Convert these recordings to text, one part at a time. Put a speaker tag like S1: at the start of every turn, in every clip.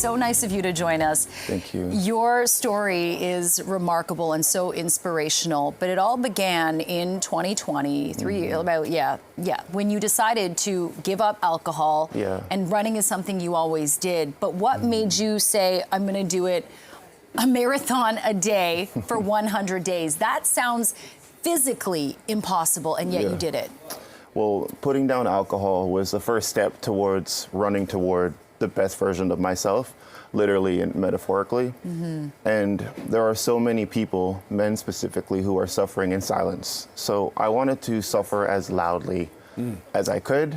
S1: So nice of you to join us.
S2: Thank you.
S1: Your story is remarkable and so inspirational, but it all began in 2020, when you decided to give up alcohol, and running is something you always did. But what made you say, I'm going to do it a marathon a day for 100 days? That sounds physically impossible, and yet you did it.
S2: Well, putting down alcohol was the first step towards running toward the best version of myself, literally and metaphorically. And there are so many people, men specifically, who are suffering in silence. So I wanted to suffer as loudly as I could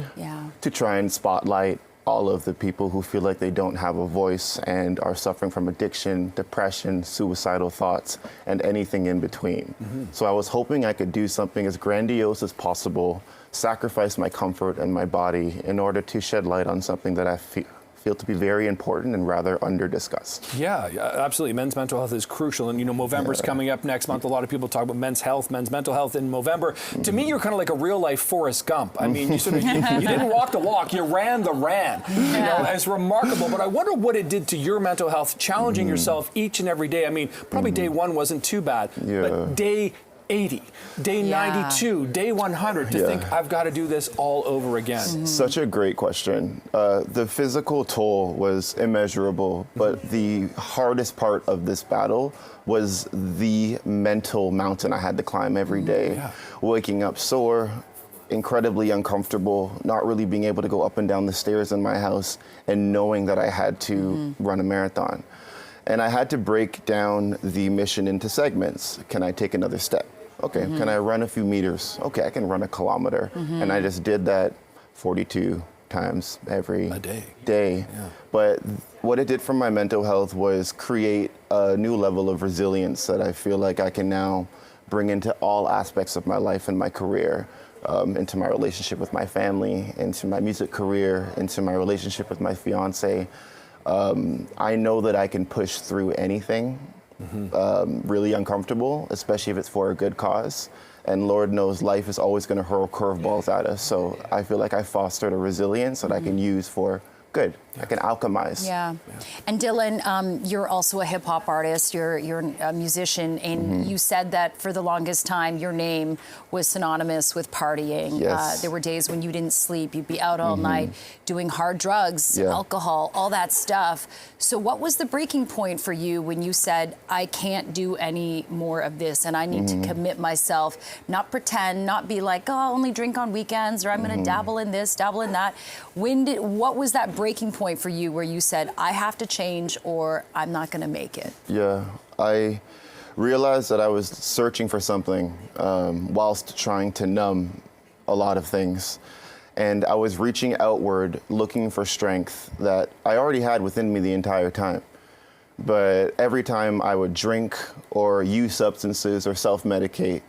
S2: to try and spotlight all of the people who feel like they don't have a voice and are suffering from addiction, depression, suicidal thoughts, and anything in between. So I was hoping I could do something as grandiose as possible, sacrifice my comfort and my body in order to shed light on something that I feel to be very important and rather under-discussed.
S3: Yeah, absolutely. Men's mental health is crucial. And, you know, Movember's coming up next month. A lot of people talk about men's health, men's mental health in Movember. To me, you're kind of like a real-life Forrest Gump. I mean, you sort of, you didn't walk the walk, you ran the ran. You know, it's remarkable. But I wonder what it did to your mental health, challenging yourself each and every day. I mean, probably day one wasn't too bad, but day 80, day 92, day 100, to think I've got to do this all over again.
S2: Such a great question. The physical toll was immeasurable, but the hardest part of this battle was the mental mountain I had to climb every day. Waking up sore, incredibly uncomfortable, not really being able to go up and down the stairs in my house, and knowing that I had to run a marathon. And I had to break down the mission into segments. Can I take another step? Okay, can I run a few meters? Okay, I can run a kilometer. And I just did that 42 times every day. But what it did for my mental health was create a new level of resilience that I feel like I can now bring into all aspects of my life and my career, into my relationship with my family, into my music career, into my relationship with my fiance. I know that I can push through anything really uncomfortable, especially if it's for a good cause. And Lord knows life is always going to hurl curveballs at us. So I feel like I fostered a resilience that I can use for good. I can alchemize.
S1: And Dillan, you're also a hip hop artist. You're a musician, and you said that for the longest time your name was synonymous with partying. There were days when you didn't sleep. You'd be out all night doing hard drugs, alcohol, all that stuff. So what was the breaking point for you when you said, I can't do any more of this and I need to commit myself, not pretend, not be like, oh, I'll only drink on weekends, or I'm going to dabble in this, dabble in that. What was that breaking point for you where you said, I have to change or I'm not going to make it?
S2: I realized that I was searching for something whilst trying to numb a lot of things. And I was reaching outward, looking for strength that I already had within me the entire time. But every time I would drink or use substances or self-medicate,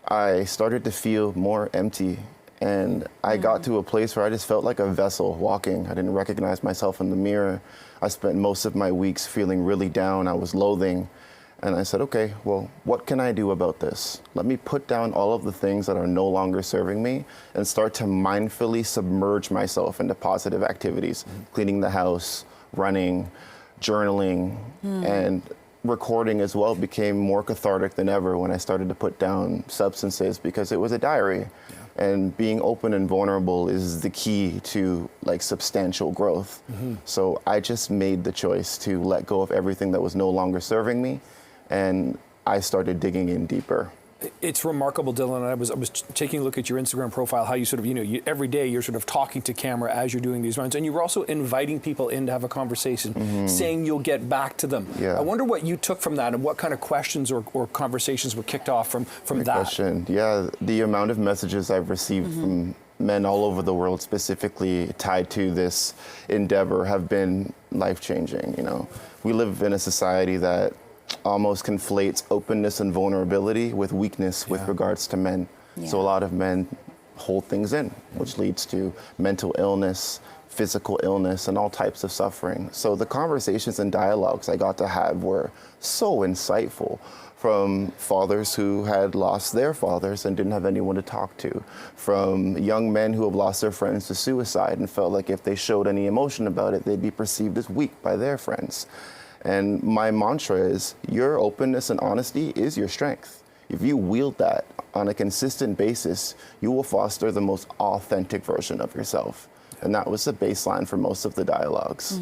S2: I started to feel more empty. And I got to a place where I just felt like a vessel walking. I didn't recognize myself in the mirror. I spent most of my weeks feeling really down. I was loathing. And I said, okay, well, what can I do about this? Let me put down all of the things that are no longer serving me and start to mindfully submerge myself into positive activities. Cleaning the house, running, journaling, and recording as well became more cathartic than ever when I started to put down substances, because it was a diary. And being open and vulnerable is the key to like substantial growth. So I just made the choice to let go of everything that was no longer serving me, and I started digging in deeper.
S3: It's remarkable, Dillan. I was taking a look at your Instagram profile, how you sort of, every day you're sort of talking to camera as you're doing these runs, and you were also inviting people in to have a conversation, saying you'll get back to them. I wonder what you took from that and what kind of questions or conversations were kicked off from that.
S2: Question. Yeah, the amount of messages I've received from men all over the world, specifically tied to this endeavor, have been life-changing. You know, we live in a society that almost conflates openness and vulnerability with weakness with regards to men. So a lot of men hold things in, which leads to mental illness, physical illness and all types of suffering. So the conversations and dialogues I got to have were so insightful, from fathers who had lost their fathers and didn't have anyone to talk to, from young men who have lost their friends to suicide and felt like if they showed any emotion about it, they'd be perceived as weak by their friends. And my mantra is, your openness and honesty is your strength. If you wield that on a consistent basis, you will foster the most authentic version of yourself. And that was the baseline for most of the dialogues.